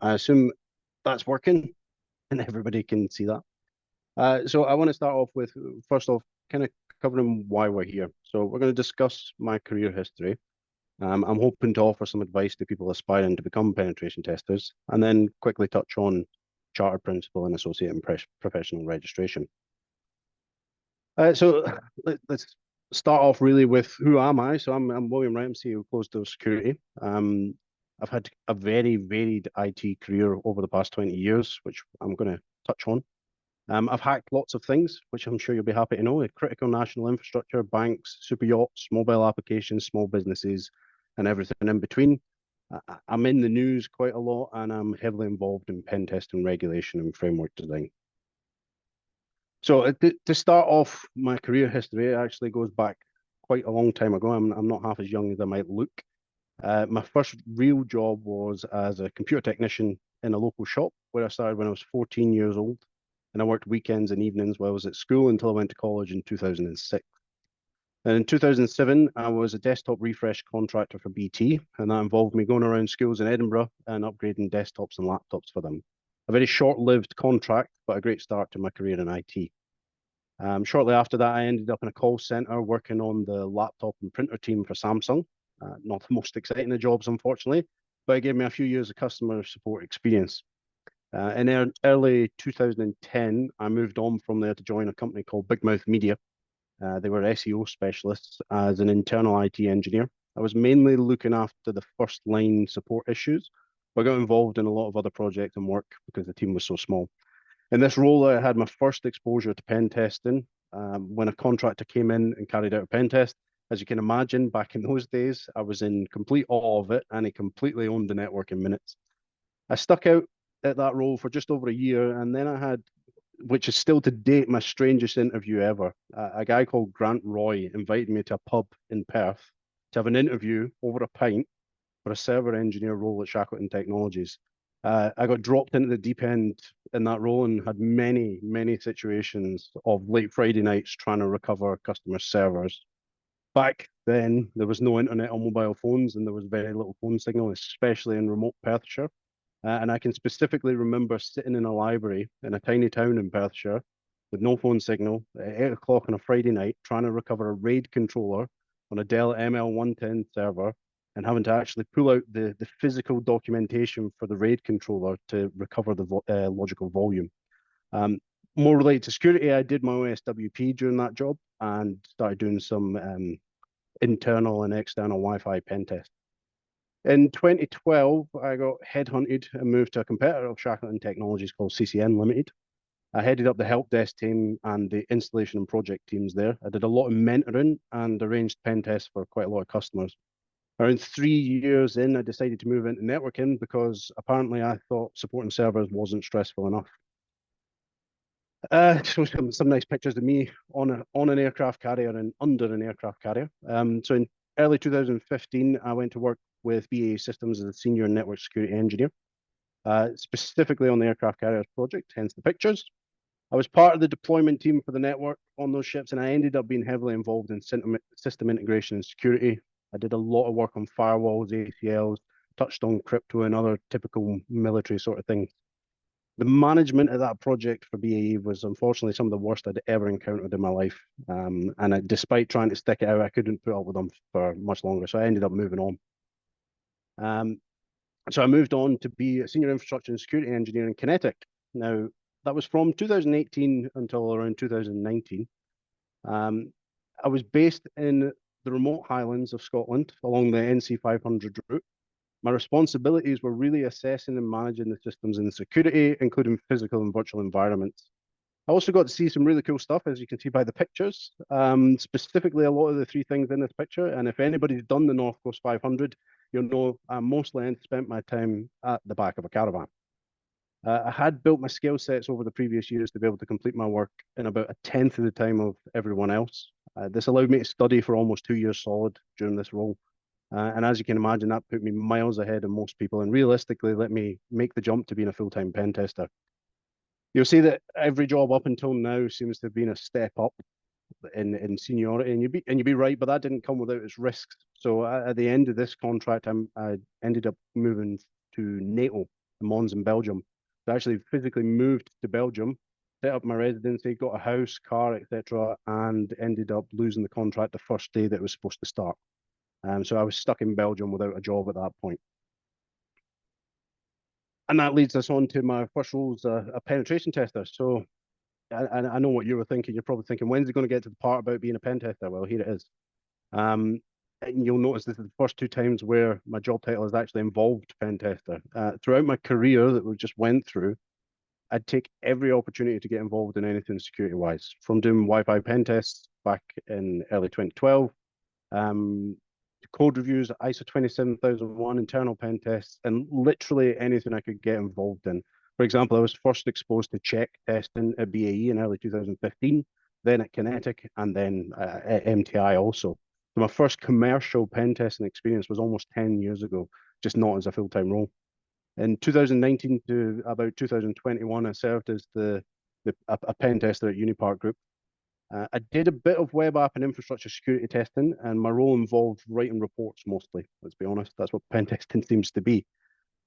I assume that's working and everybody can see that. So I want to start off with, first off, kind of covering why we're here. So we're going to discuss my career history. I'm hoping to offer some advice to people aspiring to become penetration testers, and then quickly touch on chartered principal and associate and professional registration. So let's start off really with who am I? So I'm William Wright, I'm CEO of Closed Door Security. I've had a very varied IT career over the past 20 years, which I'm going to touch on. I've hacked lots of things, which I'm sure you'll be happy to know: critical national infrastructure, banks, super yachts, mobile applications, small businesses, and everything in between. I'm in the news quite a lot, and I'm heavily involved in pen testing, regulation, and framework design. So to start off my career history, it actually goes back quite a long time ago. I'm not half as young as I might look. My first real job was as a computer technician in a local shop, where I started when I was 14 years old. And I worked weekends and evenings while I was at school until I went to college in 2006. And in 2007, I was a desktop refresh contractor for BT, and that involved me going around schools in Edinburgh and upgrading desktops and laptops for them. A very short-lived contract, but a great start to my career in IT. Shortly after that, I ended up in a call center working on the laptop and printer team for Samsung. Not the most exciting of jobs, unfortunately, but it gave me a few years of customer support experience. In early 2010, I moved on from there to join a company called Big Mouth Media. They were SEO specialists as an internal IT engineer. I was mainly looking after the first line support issues, but I got involved in a lot of other projects and work because the team was so small. In this role, I had my first exposure to pen testing when a contractor came in and carried out a pen test. As you can imagine, back in those days, I was in complete awe of it, and he completely owned the network in minutes. I stuck out at that role for just over a year, and then I had, which is still to date my strangest interview ever. A guy called Grant Roy invited me to a pub in Perth to have an interview over a pint for a server engineer role at Shackleton Technologies. I got dropped into the deep end in that role and had many, many situations of late Friday nights trying to recover customer servers. Back then, there was no internet on mobile phones, and there was very little phone signal, especially in remote Perthshire. And I can specifically remember sitting in a library in a tiny town in Perthshire with no phone signal at 8 o'clock on a Friday night, trying to recover a RAID controller on a Dell ML110 server, and having to actually pull out the physical documentation for the RAID controller to recover the logical volume. Um, More related to security, I did my OSWP during that job and started doing some internal and external Wi-Fi pen tests. In 2012, I got headhunted and moved to a competitor of Shackleton Technologies called CCN Limited. I headed up the help desk team and the installation and project teams there. I did a lot of mentoring and arranged pen tests for quite a lot of customers. Around 3 years in, I decided to move into networking because apparently I thought supporting servers wasn't stressful enough. So some nice pictures of me on an aircraft carrier and under an aircraft carrier. So in early 2015, I went to work with BAE Systems as a senior network security engineer, specifically on the aircraft carriers project, hence the pictures. I was part of the deployment team for the network on those ships, and I ended up being heavily involved in system integration and security. I did a lot of work on firewalls, ACLs, touched on crypto and other typical military sort of things. The management of that project for BAE was unfortunately some of the worst I'd ever encountered in my life. Despite trying to stick it out, I couldn't put up with them for much longer. So I ended up moving on. So I moved on to be a senior infrastructure and security engineer in Kinetic. Now, that was from 2018 until around 2019. I was based in the remote highlands of Scotland along the NC 500 route. My responsibilities were really assessing and managing the systems and security, including physical and virtual environments. I also got to see some really cool stuff, as you can see by the pictures, specifically a lot of the three things in this picture. And if anybody's done the North Coast 500, you'll know I mostly spent my time at the back of a caravan. I had built my skill sets over the previous years to be able to complete my work in about a tenth of the time of everyone else. This allowed me to study for almost 2 years solid during this role. And as you can imagine, that put me miles ahead of most people and realistically let me make the jump to being a full-time pen tester. You'll see that every job up until now seems to have been a step up in seniority, and you'd be right, but that didn't come without its risks. So at the end of this contract, I ended up moving to NATO. Mons in Belgium. So I actually physically moved to Belgium, set up my residency, got a house, car, etc., and ended up losing the contract the first day that it was supposed to start. So I was stuck in Belgium without a job at that point. And that leads us on to my first role as a penetration tester. So I know what you were thinking. You're probably thinking, when's it going to get to the part about being a pen tester? Well, here it is. And you'll notice this is the first two times where my job title has actually involved pen tester. Throughout my career that we just went through, I'd take every opportunity to get involved in anything security-wise, from doing Wi-Fi pen tests back in early 2012, code reviews, ISO 27001, internal pen tests, and literally anything I could get involved in. For example, I was first exposed to check testing at BAE in early 2015, then at Kinetic, and then at MTI also. So my first commercial pen testing experience was almost 10 years ago, just not as a full-time role. In 2019 to about 2021, I served as a pen tester at Unipark Group. I did a bit of web app and infrastructure security testing, and my role involved writing reports mostly. Let's be honest, that's what pen testing seems to be.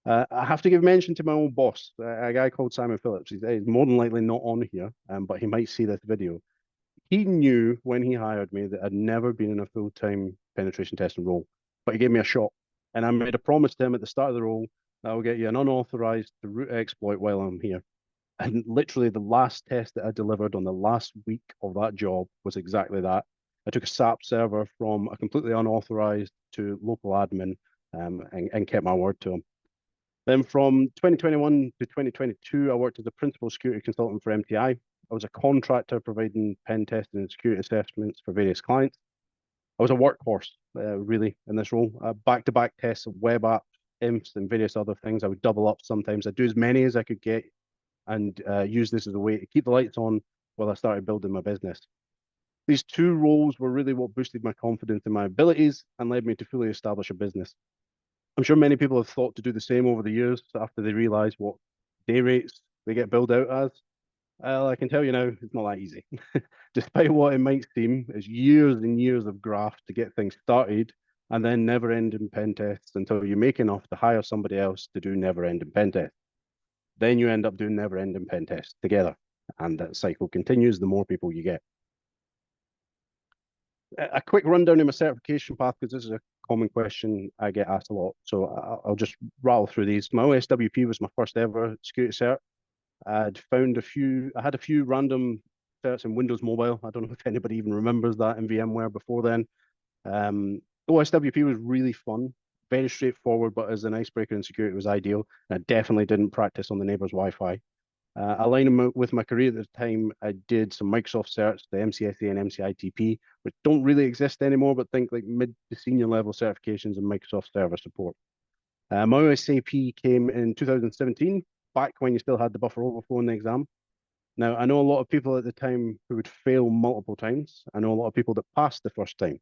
I have to give mention to my old boss, a guy called Simon Phillips. He's more than likely not on here, but he might see this video. He knew when he hired me that I'd never been in a full-time penetration testing role, but he gave me a shot. And I made a promise to him at the start of the role that I'll get you an unauthorized root exploit while I'm here. And literally the last test that I delivered on the last week of that job was exactly that. I took a SAP server from a completely unauthorized to local admin, and kept my word to him. Then from 2021 to 2022, I worked as a principal security consultant for MTI. I was a contractor providing pen testing and security assessments for various clients. I was a workhorse, really, in this role. Back-to-back tests of web apps, imps, and various other things. I would double up sometimes. I'd do as many as I could get and use this as a way to keep the lights on while I started building my business. These two roles were really what boosted my confidence in my abilities and led me to fully establish a business. I'm sure many people have thought to do the same over the years after they realize what day rates they get billed out as. Well, I can tell you now, it's not that easy. Despite what it might seem, it's years and years of graft to get things started and then never-ending pen tests until you make enough to hire somebody else to do never-ending pen tests. Then you end up doing never-ending pen tests together, and that cycle continues the more people you get. A quick rundown of my certification path, because this is a common question I get asked a lot, so I'll just rattle through these. My OSWP was my first ever security cert. I had a few random certs in Windows Mobile. I don't know if anybody even remembers that in VMware before then. OSWP was really fun, very straightforward, but as an icebreaker in security, it was ideal. And I definitely didn't practice on the neighbor's Wi-Fi. Aligning with my career at the time, I did some Microsoft certs, the MCSA and MCITP, which don't really exist anymore, but think like mid to senior level certifications in Microsoft Server support. My OSAP came in 2017, back when you still had the buffer overflow in the exam. Now, I know a lot of people at the time who would fail multiple times. I know a lot of people that passed the first time.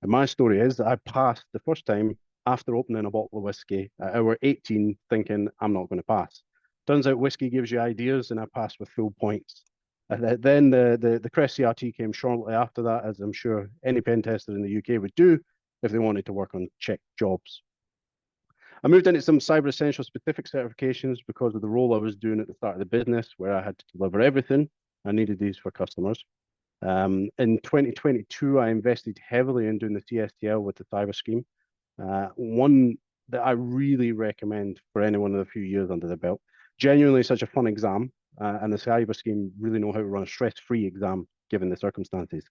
And my story is that I passed the first time after opening a bottle of whiskey at hour 18, thinking I'm not going to pass. Turns out whiskey gives you ideas, and I passed with full points. Then the Crest CRT came shortly after that, as I'm sure any pen tester in the UK would do if they wanted to work on check jobs. I moved into some Cyber Essential specific certifications because of the role I was doing at the start of the business, where I had to deliver everything. I needed these for customers. In 2022, I invested heavily in doing the CSTL with the cyber scheme. One that I really recommend for anyone with a few years under the belt. Genuinely such a fun exam, and the cyber scheme really know how to run a stress-free exam given the circumstances.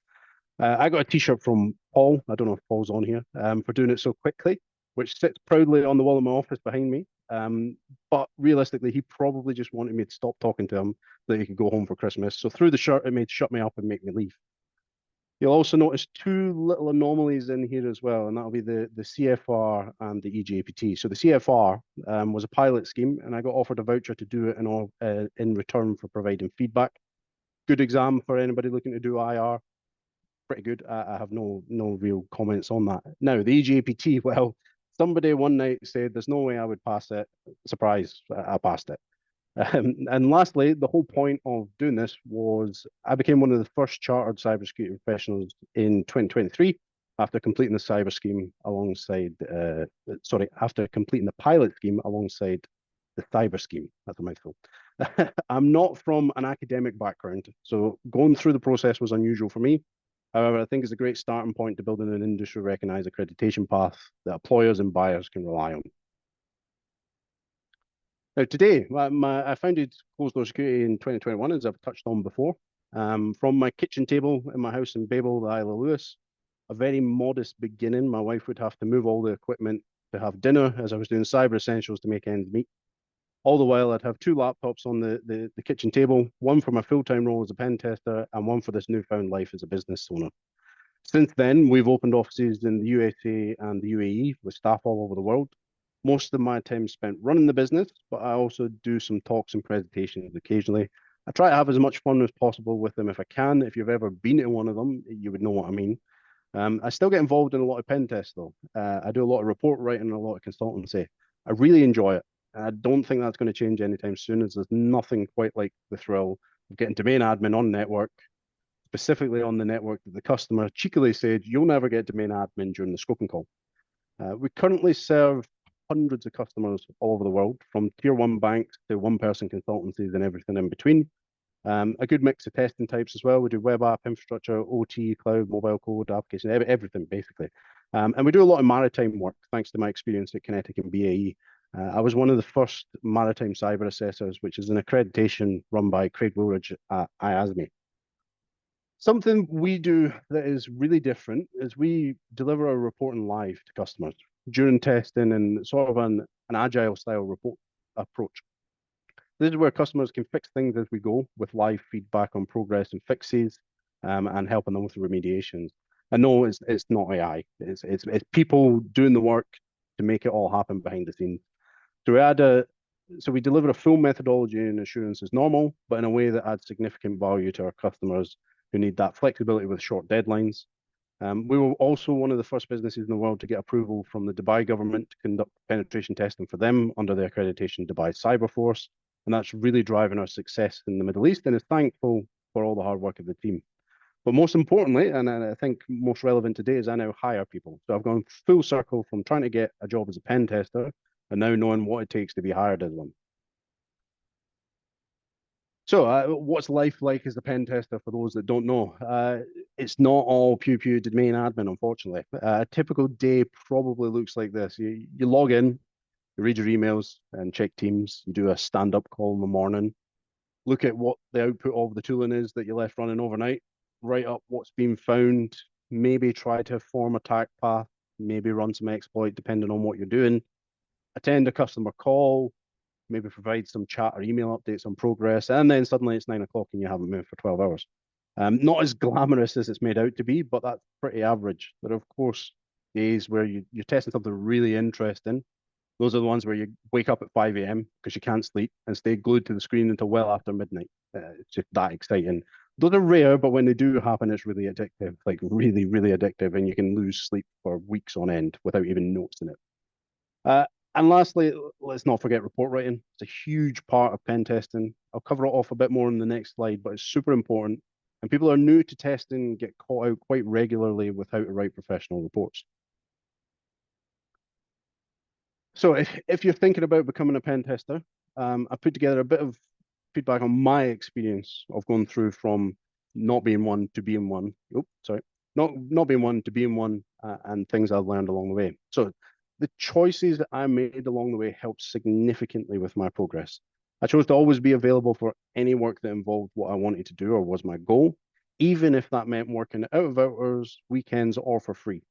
I got a t-shirt from Paul, I don't know if Paul's on here, for doing it so quickly, which sits proudly on the wall of my office behind me. But realistically, he probably just wanted me to stop talking to him so that he could go home for Christmas. So through the shirt, it made shut me up and make me leave. You'll also notice two little anomalies in here as well, and that'll be the CFR and the EJPT. So the CFR was a pilot scheme, and I got offered a voucher to do it in return for providing feedback. Good exam for anybody looking to do IR. Pretty good. I have no real comments on that. Now, the EJPT, well, somebody one night said there's no way I would pass it. Surprise, I passed it. And lastly, the whole point of doing this was I became one of the first chartered cybersecurity professionals in 2023 after completing the pilot scheme alongside the cyber scheme. That's a mouthful. I'm not from an academic background, so going through the process was unusual for me. However, I think it's a great starting point to building an industry recognized accreditation path that employers and buyers can rely on. Now, today, I founded Closed Door Security in 2021, as I've touched on before. From my kitchen table in my house in Babel, the Isle of Lewis, a very modest beginning. My wife would have to move all the equipment to have dinner as I was doing cyber essentials to make ends meet. All the while, I'd have two laptops on the kitchen table, one for my full-time role as a pen tester and one for this newfound life as a business owner. Since then, we've opened offices in the USA and the UAE with staff all over the world. Most of my time spent running the business, but I also do some talks and presentations occasionally. I try to have as much fun as possible with them if I can. If you've ever been to one of them, you would know what I mean. I still get involved in a lot of pen tests, though. I do a lot of report writing and a lot of consultancy. I really enjoy it. I don't think that's going to change anytime soon, as there's nothing quite like the thrill of getting domain admin on network, specifically on the network that the customer cheekily said, you'll never get domain admin during the scoping call. We currently serve hundreds of customers all over the world, from tier one banks to one-person consultancies and everything in between. A good mix of testing types as well. We do web app, infrastructure, OT, cloud, mobile code, application, everything basically. And we do a lot of maritime work, thanks to my experience at Kinetic and BAE. I was one of the first maritime cyber assessors, which is an accreditation run by Craig Woolridge at IASME. Something we do that is really different is we deliver a reporting live to customers during testing and sort of an agile style report approach. This is where customers can fix things as we go with live feedback on progress and fixes, and helping them with the remediations. And no, it's not AI. It's people doing the work to make it all happen behind the scenes. So we deliver a full methodology and assurance as normal, but in a way that adds significant value to our customers who need that flexibility with short deadlines. We were also one of the first businesses in the world to get approval from the Dubai government to conduct penetration testing for them under the accreditation Dubai Cyber Force. And that's really driving our success in the Middle East, and is thankful for all the hard work of the team. But most importantly, and I think most relevant today, is I now hire people. So I've gone full circle from trying to get a job as a pen tester and now knowing what it takes to be hired as one. So what's life like as a pen tester for those that don't know? It's not all pew domain admin, unfortunately. A typical day probably looks like this. You log in, you read your emails and check Teams. You do a stand-up call in the morning, look at what the output of the tooling is that you left running overnight, write up what's been found, maybe try to form attack path, maybe run some exploit depending on what you're doing, attend a customer call, maybe provide some chat or email updates on progress, and then suddenly it's 9 o'clock and you haven't moved for 12 hours. Not as glamorous as it's made out to be, but that's pretty average. There are, of course, days where you're testing something really interesting. Those are the ones where you wake up at 5 a.m. because you can't sleep and stay glued to the screen until well after midnight. It's just that exciting. Those are rare, but when they do happen, it's really addictive, like really, really addictive, and you can lose sleep for weeks on end without even noticing it. And lastly, let's not forget report writing. It's a huge part of pen testing. I'll cover it off a bit more in the next slide, but it's super important. And people who are new to testing get caught out quite regularly with how to write professional reports. So if you're thinking about becoming a pen tester, I put together a bit of feedback on my experience of going through from not being one to being one. Oh, sorry. Not being one to being one, and things I've learned along the way. So the choices that I made along the way helped significantly with my progress. I chose to always be available for any work that involved what I wanted to do or was my goal, even if that meant working out of hours, weekends, or for free.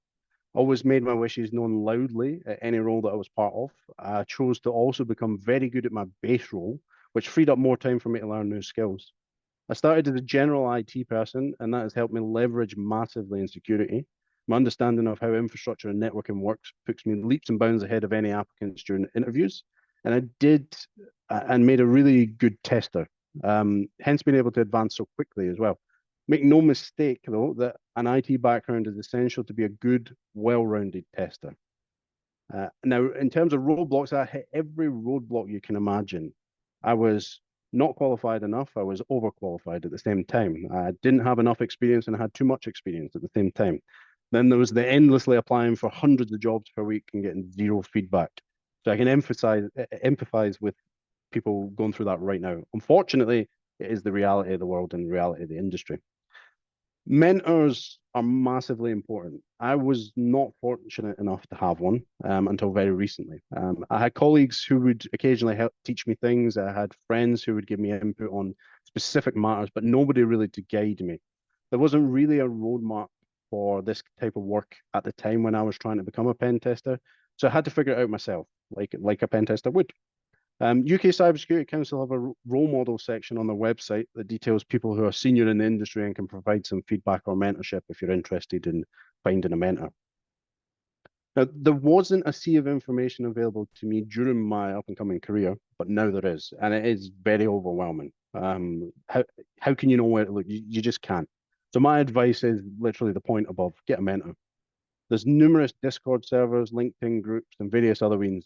Always made my wishes known loudly at any role that I was part of. I chose to also become very good at my base role, which freed up more time for me to learn new skills. I started as a general IT person, and that has helped me leverage massively in security. My understanding of how infrastructure and networking works puts me leaps and bounds ahead of any applicants during interviews. And I did and made a really good tester, hence being able to advance so quickly as well. Make no mistake, though, that an IT background is essential to be a good, well-rounded tester. Now, in terms of roadblocks, I hit every roadblock you can imagine. I was not qualified enough. I was overqualified at the same time. I didn't have enough experience and I had too much experience at the same time. Then there was the endlessly applying for hundreds of jobs per week and getting zero feedback. So I can empathize with people going through that right now. Unfortunately, it is the reality of the world and the reality of the industry. Mentors are massively important. I was not fortunate enough to have one until very recently. I had colleagues who would occasionally help teach me things. I had friends who would give me input on specific matters, but nobody really to guide me. There wasn't really a roadmap for this type of work at the time when I was trying to become a pen tester. So I had to figure it out myself, like a pen tester would. UK Cybersecurity Council have a role model section on their website that details people who are senior in the industry and can provide some feedback or mentorship if you're interested in finding a mentor. Now, there wasn't a sea of information available to me during my up and coming career, but now there is, and it is very overwhelming. How can you know where to look? You just can't. So my advice is literally the point above: get a mentor. There's numerous Discord servers, LinkedIn groups, and various other means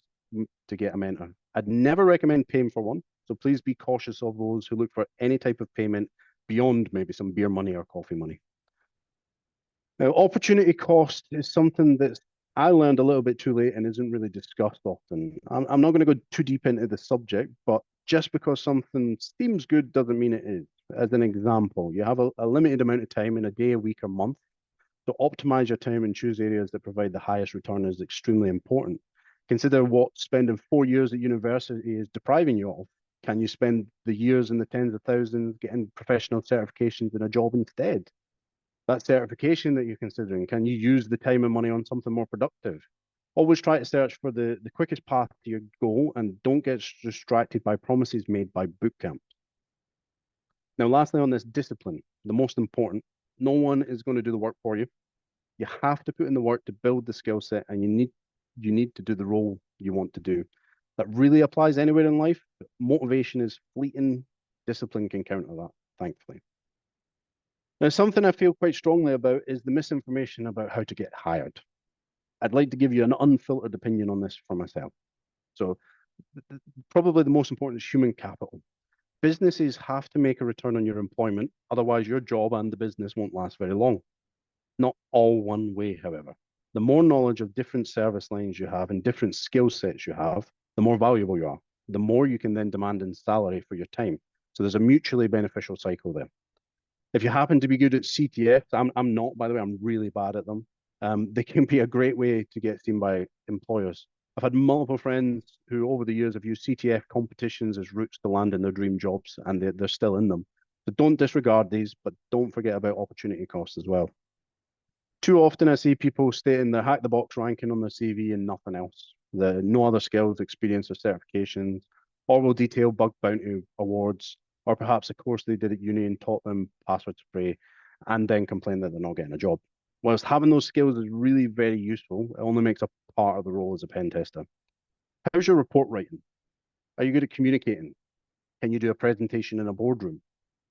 to get a mentor. I'd never recommend paying for one, so please be cautious of those who look for any type of payment beyond maybe some beer money or coffee money. Now, opportunity cost is something that I learned a little bit too late and isn't really discussed often. I'm not going to go too deep into the subject, but just because something seems good doesn't mean it is. As an example, you have a limited amount of time in a day, a week, or month. So optimize your time and choose areas that provide the highest return is extremely important. Consider what spending 4 years at university is depriving you of. Can you spend the years in the tens of thousands getting professional certifications in a job instead? That certification that you're considering, can you use the time and money on something more productive? Always try to search for the quickest path to your goal and don't get distracted by promises made by boot camp. Now, lastly, on this discipline, the most important, no one is going to do the work for you. You have to put in the work to build the skill set, and you need to do the role you want to do. That really applies anywhere in life. But motivation is fleeting. Discipline can counter that, thankfully. Now, something I feel quite strongly about is the misinformation about how to get hired. I'd like to give you an unfiltered opinion on this for myself. So, probably the most important is human capital. Businesses have to make a return on your employment, otherwise, your job and the business won't last very long. Not all one way, however. The more knowledge of different service lines you have and different skill sets you have, the more valuable you are. The more you can then demand in salary for your time. So there's a mutually beneficial cycle there. If you happen to be good at CTFs, I'm not, by the way, I'm really bad at them. They can be a great way to get seen by employers. I've had multiple friends who over the years have used CTF competitions as routes to land in their dream jobs, and they're still in them. So don't disregard these, but don't forget about opportunity costs as well. Too often I see people stating their hack the box ranking on their CV and nothing else. No other skills, experience, or certifications, or will detail bug bounty awards, or perhaps a course they did at uni and taught them password spray, and then complain that they're not getting a job. Whilst having those skills is really very useful, it only makes a part of the role as a pen tester. How's your report writing? Are you good at communicating? Can you do a presentation in a boardroom?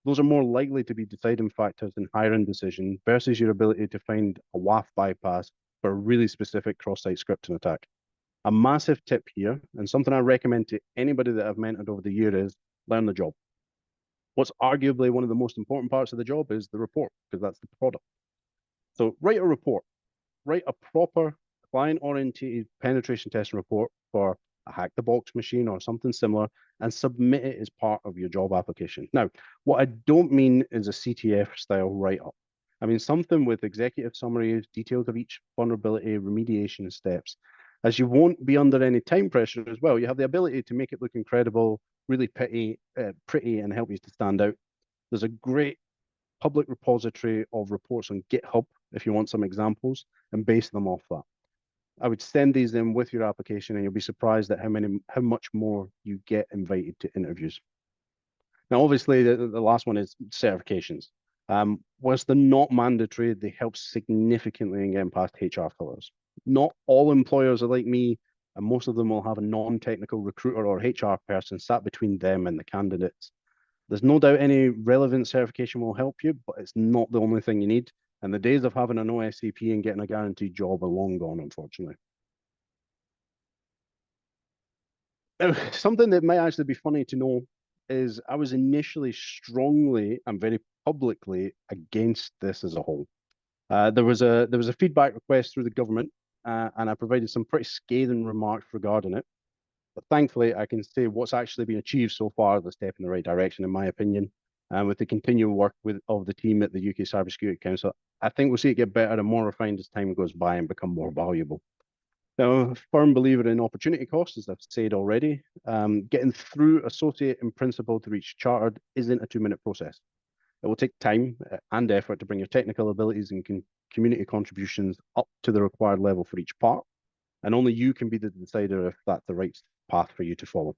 Those are more likely to be deciding factors in hiring decision versus your ability to find a WAF bypass for a really specific cross-site scripting attack. A massive tip here, and something I recommend to anybody that I've mentored over the year, is learn the job. What's arguably one of the most important parts of the job is the report, because that's the product. So write a report, write a proper client-oriented penetration testing report for a hack the box machine or something similar, and submit it as part of your job application. Now, what I don't mean is a CTF style write-up. I mean something with executive summaries, details of each vulnerability, remediation steps, as you won't be under any time pressure as well. You have the ability to make it look incredible, really pretty, and help you to stand out. There's a great public repository of reports on GitHub if you want some examples, and base them off that. I would send these in with your application, and you'll be surprised at how much more you get invited to interviews. Now, obviously, the last one is certifications. Whilst they're not mandatory, they help significantly in getting past HR filters. Not all employers are like me, and most of them will have a non-technical recruiter or HR person sat between them and the candidates. There's no doubt any relevant certification will help you, but it's not the only thing you need. And the days of having an OSCP and getting a guaranteed job are long gone, unfortunately. Now, something that might actually be funny to know is I was initially strongly and very publicly against this as a whole. There was a feedback request through the government, and I provided some pretty scathing remarks regarding it. But thankfully, I can say what's actually been achieved so far is a step in the right direction, in my opinion. And with the continual work of the team at the UK Cybersecurity Council, I think we'll see it get better and more refined as time goes by and become more valuable. Now, I'm a firm believer in opportunity cost, as I've said already. Getting through associate and principal to reach chartered isn't a 2-minute process. It will take time and effort to bring your technical abilities and community contributions up to the required level for each part. And only you can be the decider if that's the right path for you to follow.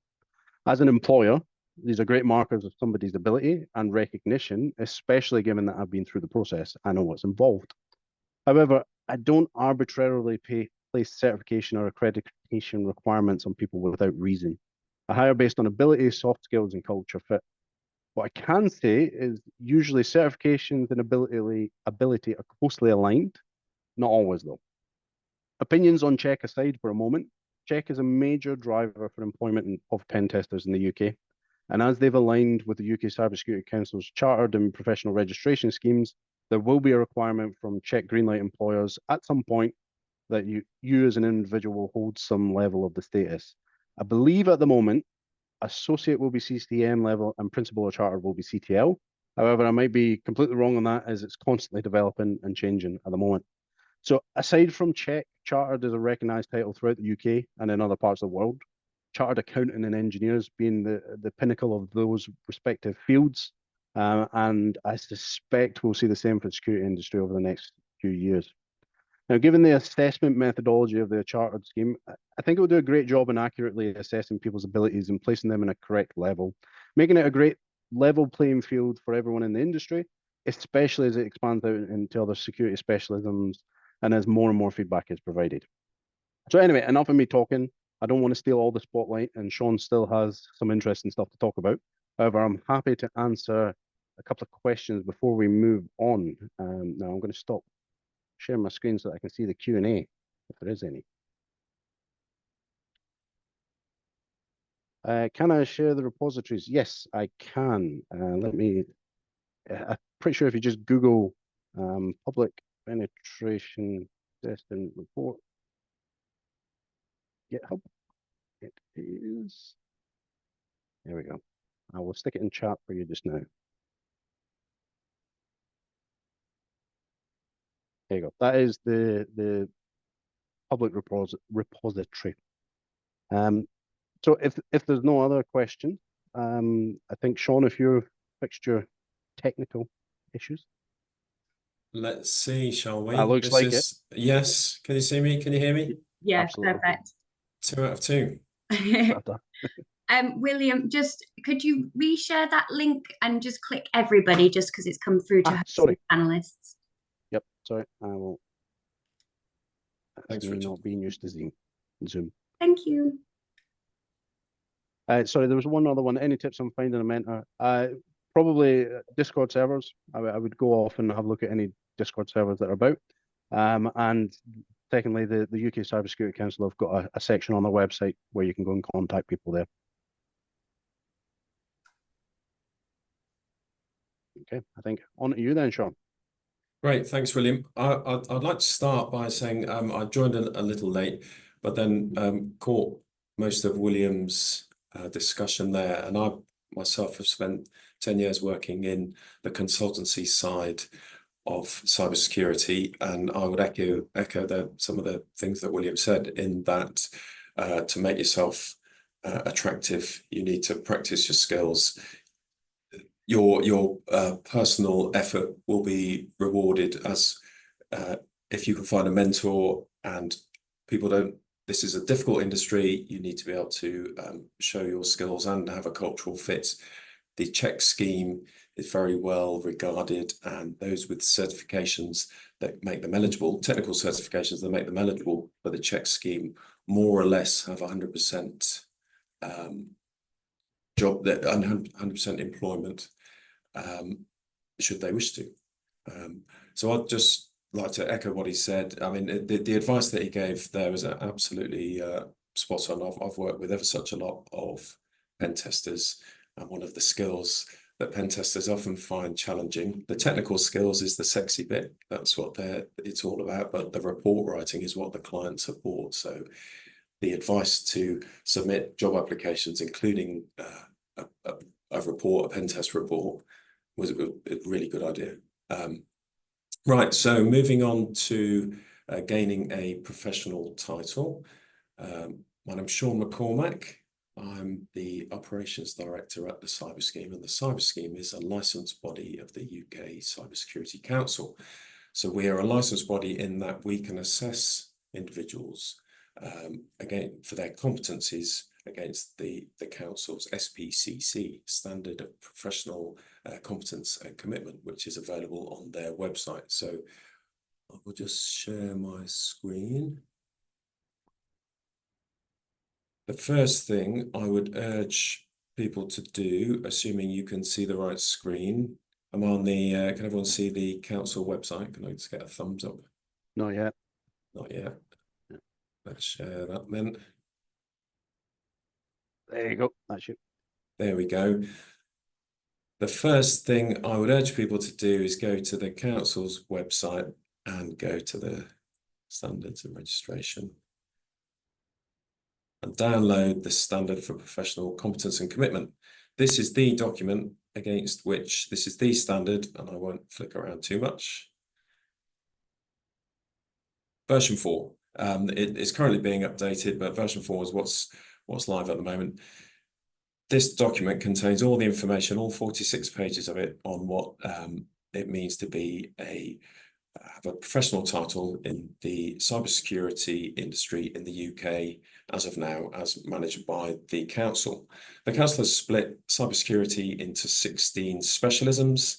As an employer, these are great markers of somebody's ability and recognition, especially given that I've been through the process. I know what's involved. However, I don't arbitrarily place certification or accreditation requirements on people without reason. I hire based on ability, soft skills, and culture fit. What I can say is usually certifications and ability are closely aligned, not always though. Opinions on Czech aside for a moment, Czech is a major driver for employment of pen testers in the UK. And as they've aligned with the UK Cybersecurity Council's chartered and professional registration schemes, there will be a requirement from Czech Greenlight employers at some point that you as an individual hold some level of the status. I believe at the moment, associate will be CCTM level and principal or chartered will be CTL. However, I might be completely wrong on that as it's constantly developing and changing at the moment. So aside from Czech, chartered is a recognised title throughout the UK and in other parts of the world. Chartered accountant and engineers being the pinnacle of those respective fields. And I suspect we'll see the same for the security industry over the next few years. Now, given the assessment methodology of the chartered scheme, I think it will do a great job in accurately assessing people's abilities and placing them in a correct level, making it a great level playing field for everyone in the industry, especially as it expands out into other security specialisms and as more and more feedback is provided. So anyway, enough of me talking. I don't want to steal all the spotlight, and Sean still has some interesting stuff to talk about. However, I'm happy to answer a couple of questions before we move on. Now I'm going to stop sharing my screen so that I can see the Q&A, if there is any. Can I share the repositories? Yes, I can. I'm pretty sure if you just Google public penetration testing report, GitHub, it is. There we go. I will stick it in chat for you just now. There you go. That is the public repository. So if there's no other question, I think Sean, if you've fixed your technical issues. Let's see, shall we? That looks like it. Yes. Can you see me? Can you hear me? Yeah, absolutely. perfect. 2 out of 2. William, just could you reshare that link and just click everybody just because it's come through to sorry. panelists? Yep, sorry, I will. Thanks, me Richard. not being used to Zoom. Thank you. Sorry, there was one other one. Any tips on finding a mentor? Probably Discord servers. I would go off and have a look at any Discord servers that are about. And secondly, the UK Cybersecurity Council have got a section on their website where you can go and contact people there. Okay, I think on to you then, Sean. Great, thanks, William. I'd like to start by saying I joined a little late, but then caught most of William's discussion there. And I myself have spent 10 years working in the consultancy side of cybersecurity, and I would echo some of the things that William said in that to make yourself attractive, you need to practice your skills. Your personal effort will be rewarded as if you can find a mentor, and people don't. This is a difficult industry. You need to be able to show your skills and have a cultural fit. The Czech scheme is very well regarded, and those with certifications that make them eligible, technical certifications that make them eligible for the Czech scheme, more or less have 100% job, that 100% employment, should they wish to. So I'd just like to echo what he said. I mean, the advice that he gave there was absolutely spot on. I've worked with ever such a lot of pen testers, and one of the skills that pen testers often find challenging, the technical skills is the sexy bit. That's what it's all about. But the report writing is what the clients have bought. So the advice to submit job applications, including a report, a pen test report, was a really good idea. Right, so moving on to gaining a professional title. My name's Sean McCormack. I'm the Operations Director at the Cyber Scheme, and the Cyber Scheme is a licensed body of the UK Cybersecurity Council. So we are a licensed body in that we can assess individuals again for their competencies against the Council's SPCC, Standard of Professional Competence and Commitment, which is available on their website. So I will just share my screen. The first thing I would urge people to do, assuming you can see the right screen, I'm on the, can everyone see the council website? Can I just get a thumbs up? Not yet. Not yet. Let's share that then. There you go. That's you. There we go. The first thing I would urge people to do is go to the council's website and go to the standards and registration and download the standard for professional competence and commitment. This is the document against which, this is the standard, and I won't flick around too much. Version 4. It is currently being updated, but version 4 is what's live at the moment. This document contains all the information, all 46 pages of it, on what it means to be have a professional title in the cybersecurity industry in the UK as of now, as managed by the council. The council has split cybersecurity into 16 specialisms.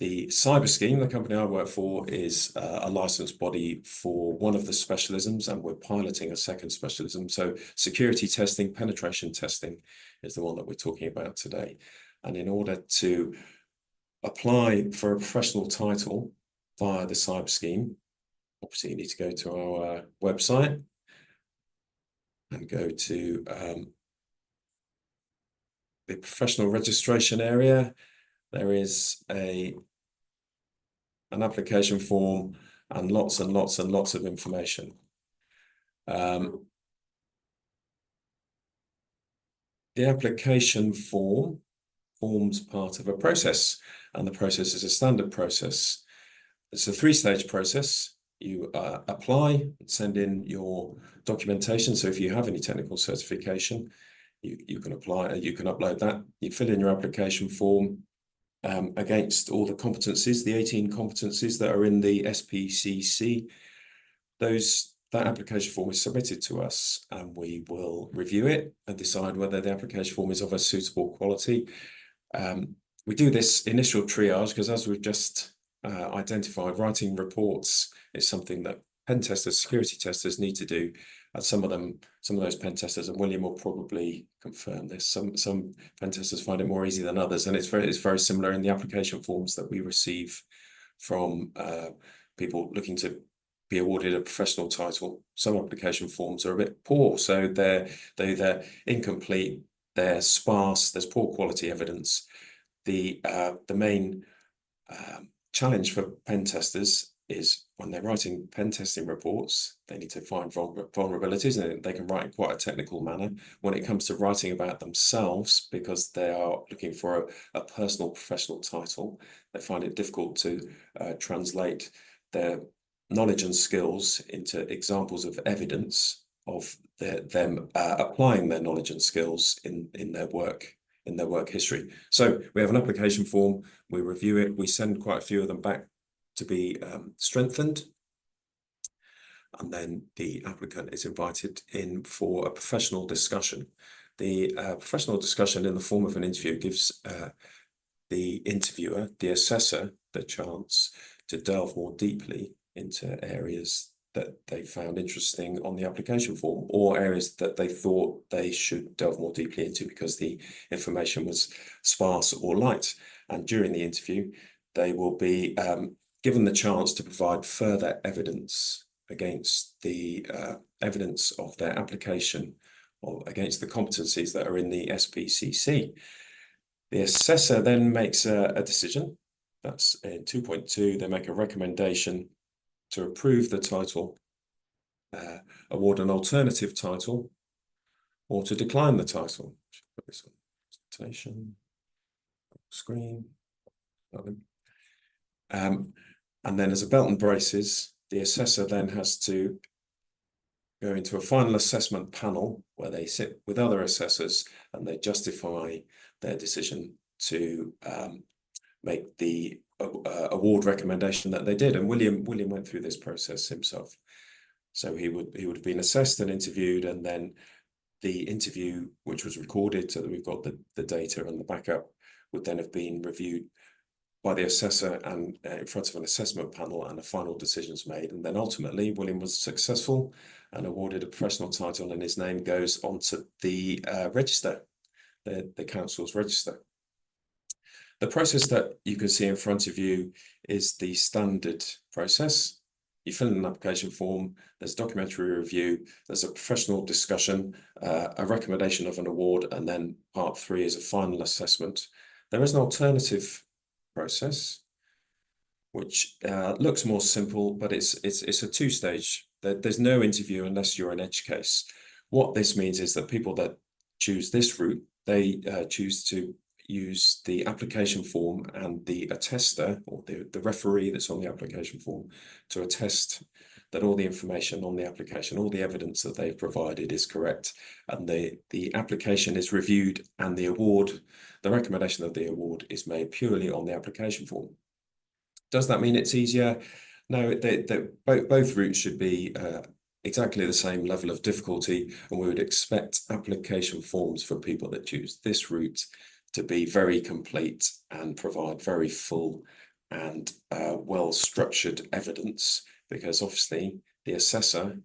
The Cyber Scheme, the company I work for, is a licensed body for one of the specialisms, and we're piloting a second specialism. So security testing, penetration testing is the one that we're talking about today. And in order to apply for a professional title via the Cyber Scheme, obviously you need to go to our website and go to the professional registration area. There is an application form and lots of information. The application form forms part of a process, and the process is a standard process. It's a three-stage process. You apply, send in your documentation. So if you have any technical certification, you can apply, you can upload that. You fill in your application form against all the competencies, the 18 competencies that are in the SPCC. That application form is submitted to us, and we will review it and decide whether the application form is of a suitable quality. We do this initial triage because, as we've just identified, writing reports is something that pen testers, security testers need to do. And some of those pen testers, and William will probably confirm this, some pen testers find it more easy than others, and it's very similar in the application forms that we receive from people looking to be awarded a professional title. Some application forms are a bit poor, so they're incomplete, they're sparse, there's poor quality evidence. The main challenge for pen testers is when they're writing pen testing reports, they need to find vulnerabilities, and they can write in quite a technical manner. When it comes to writing about themselves, because they are looking for a personal professional title, they find it difficult to translate their knowledge and skills into examples of evidence of them applying their knowledge and skills in their work history. So we have an application form, we review it, we send quite a few of them back to be strengthened, and then the applicant is invited in for a professional discussion. The professional discussion in the form of an interview gives the interviewer, the assessor, the chance to delve more deeply into areas that they found interesting on the application form, or areas that they thought they should delve more deeply into because the information was sparse or light. And during the interview, they will be given the chance to provide further evidence against the evidence of their application, or against the competencies that are in the SPCC. The assessor then makes a decision. That's in 2.2, they make a recommendation to approve the title award an alternative title or to decline the title. Put this on presentation, screen. And then as a belt and braces, the assessor then has to go into a final assessment panel where they sit with other assessors and they justify their decision to make the award recommendation that they did. And William went through this process himself. So he would have been assessed and interviewed, and then the interview, which was recorded so that we've got the data and the backup, would then have been reviewed by the assessor and in front of an assessment panel, and a final decision's made. And then ultimately William was successful and awarded a professional title, and his name goes onto the register, the council's register. The process that you can see in front of you is the standard process. You fill in an application form, there's documentary review, there's a professional discussion, a recommendation of an award, and then part 3 is a final assessment. There is an alternative process, which looks more simple, but it's a 2-stage. There's no interview unless you're an edge case. What this means is that people that choose this route, they choose to use the application form and the attester, or the referee that's on the application form, to attest that all the information on the application, all the evidence that they've provided is correct, and the application is reviewed, and the award, the recommendation of the award, is made purely on the application form. Does that mean it's easier? No, both routes should be exactly the same level of difficulty, and we would expect application forms for people that choose this route to be very complete and provide very full and well-structured evidence, because obviously the assessor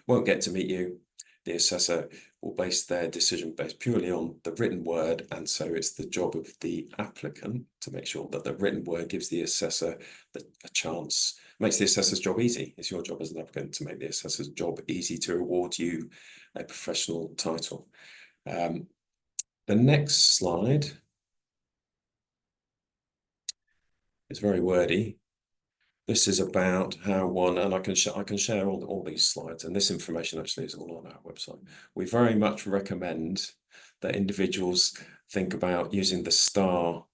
won't get to meet you. The assessor will base their decision based purely on the written word, and so it's the job of the applicant to make sure that the written word gives the assessor a chance, makes the assessor's job easy. It's your job as an applicant to make the assessor's job easy to award you a professional title. The next slide is very wordy. This is about how one, and I can share all these slides, and this information actually is all on our website. We very much recommend that individuals think about using the STAR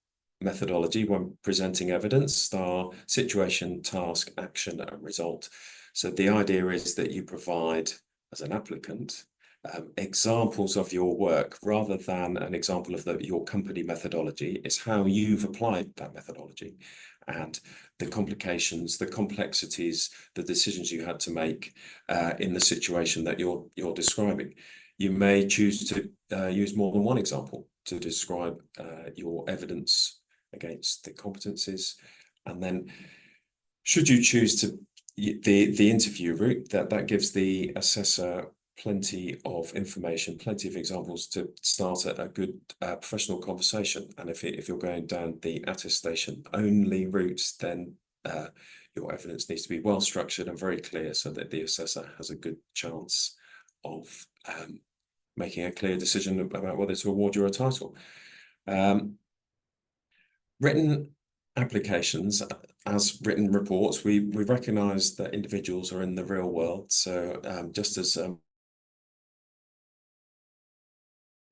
methodology when presenting evidence: STAR, situation, task, action, and result. So the idea is that you provide, as an applicant, examples of your work rather than an example of your company methodology. It's how you've applied that methodology and the complications, the complexities, the decisions you had to make in the situation that you're describing. You may choose to use more than one example to describe your evidence against the competencies. And then should you choose to the interview route, that gives the assessor plenty of information, plenty of examples to start a good professional conversation. And if you're going down the attestation only route, then your evidence needs to be well structured and very clear so that the assessor has a good chance of making a clear decision about whether to award you a title. Written applications as written reports, we recognise that individuals are in the real world. So just as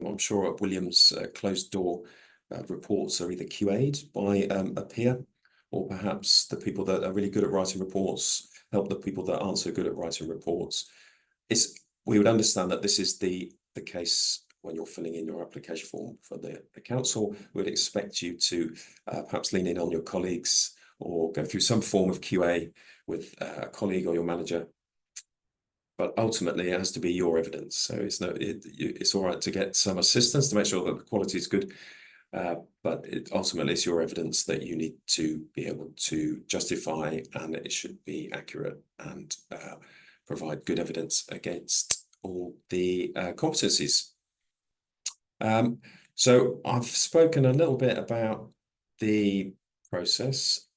I'm sure at Williams, closed door reports are either QA'd by a peer, or perhaps the people that are really good at writing reports help the people that aren't so good at writing reports. We would understand that this is the case when you're filling in your application form for the council. We would expect you to perhaps lean in on your colleagues or go through some form of QA with a colleague or your manager. But ultimately, it has to be your evidence. So it's all right to get some assistance to make sure that the quality is good. But ultimately, it's your evidence that you need to be able to justify, and it should be accurate and provide good evidence against all the competencies. So I've spoken a little bit about the process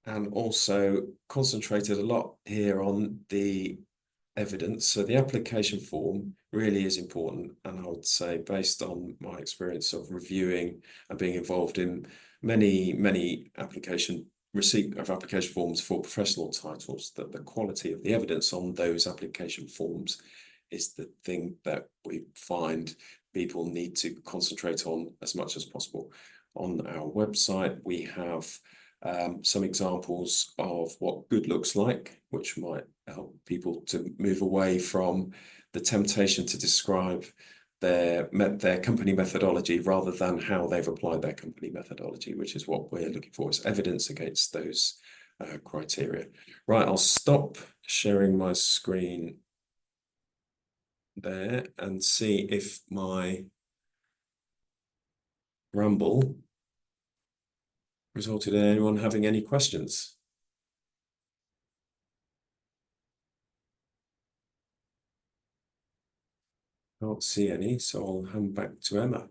and also concentrated a lot here on the evidence. So the application form really is important, and I would say, based on my experience of reviewing and being involved in many application receipt of application forms for professional titles, that the quality of the evidence on those application forms is the thing that we find people need to concentrate on as much as possible. On our website, we have some examples of what good looks like, which might help people to move away from the temptation to describe their company methodology rather than how they've applied their company methodology, which is what we're looking for, is evidence against those criteria. Right, I'll stop sharing my screen there and see if my ramble resulted in anyone having any questions. Can't see any, so I'll hand back to Emma.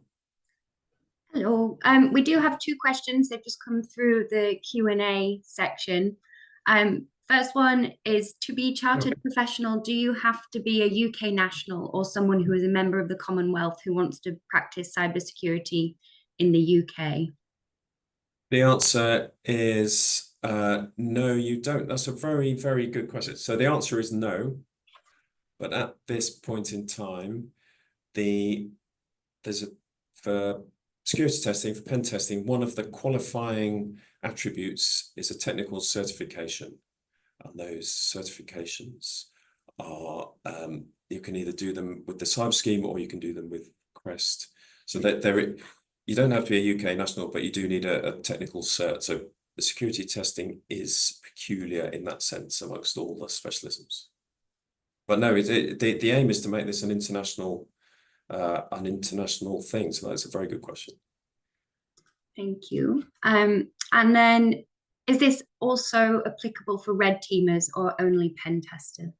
Hello. We do have two questions. They've just come through the Q&A section. First one is, to be chartered professional, do you have to be a UK national or someone who is a member of the Commonwealth who wants to practice cybersecurity in the UK? The answer is no, you don't. That's a very, very good question. So the answer is no. But at this point in time, for security testing, for pen testing, one of the qualifying attributes is a technical certification. And those certifications are, you can either do them with the Cyber Scheme or you can do them with CREST. So that you don't have to be a UK national, but you do need a technical cert. So the security testing is peculiar in that sense amongst all the specialisms. But no, the aim is to make this an international thing. So that's a very good question. Thank you. And then, is this also applicable for red teamers or only pen testers?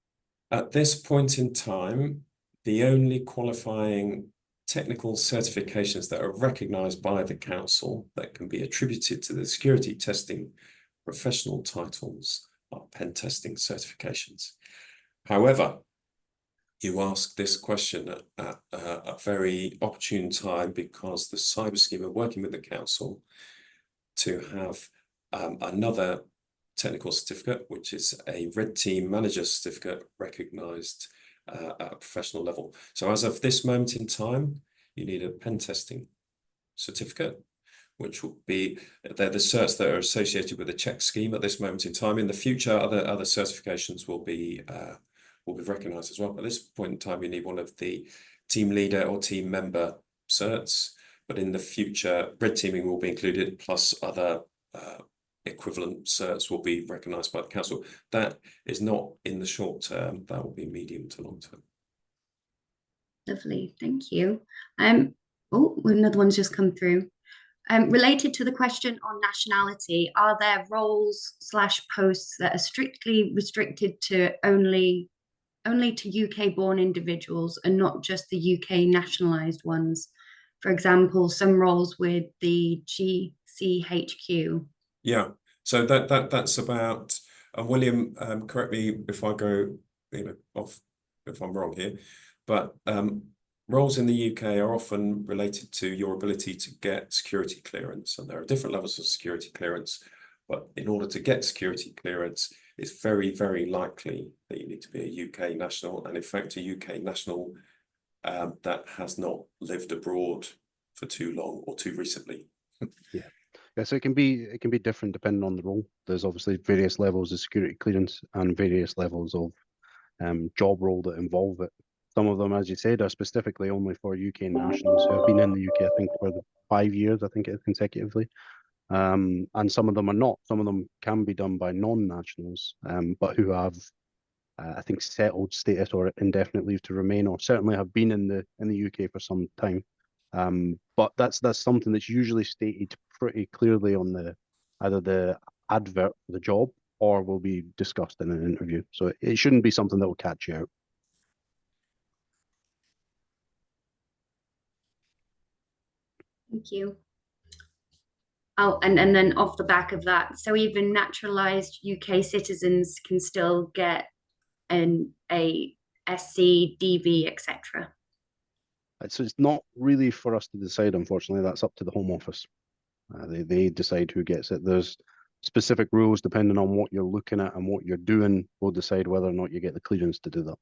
At this point in time, the only qualifying technical certifications that are recognized by the council that can be attributed to the security testing professional titles are pen testing certifications. However, you ask this question at a very opportune time because the Cyber Scheme are working with the council to have another technical certificate, which is a Red Team Manager certificate recognised at a professional level. So as of this moment in time, you need a pen testing certificate, which will be, they're the certs that are associated with the check scheme at this moment in time. In the future, other certifications will be recognised as well. At this point in time, you need one of the team leader or team member certs, but in the future, red teaming will be included, plus other equivalent certs will be recognised by the council. That is not in the short term, that will be medium to long term. Lovely, thank you. Oh, another one's just come through. Related to the question on nationality, are there roles/posts that are strictly restricted to only to UK-born individuals and not just the UK nationalised ones? For example, some roles with the GCHQ. Yeah, so that's about, William, correct me if I go, off, if I'm wrong here, but roles in the UK are often related to your ability to get security clearance, and there are different levels of security clearance, but in order to get security clearance, it's very, very likely that you need to be a UK national, and in fact, a UK national that has not lived abroad for too long or too recently. Yeah, so it can be different depending on the role. There's obviously various levels of security clearance and various levels of job role that involve it. Some of them, as you said, are specifically only for UK nationals who have been in the UK, I think, for the 5 years, I think it is consecutively. And some of them are not. Some of them can be done by non-nationals, but who have, I think, settled status or indefinite leave to remain, or certainly have been in the UK for some time. But that's something that's usually stated pretty clearly on either the advert for the job or will be discussed in an interview. So it shouldn't be something that will catch you out. Thank you. Oh, and then off the back of that, so even naturalised UK citizens can still get a SC, DV, etc. So it's not really for us to decide, unfortunately. That's up to the Home Office. They decide who gets it. There's specific rules, depending on what you're looking at and what you're doing, will decide whether or not you get the clearance to do that.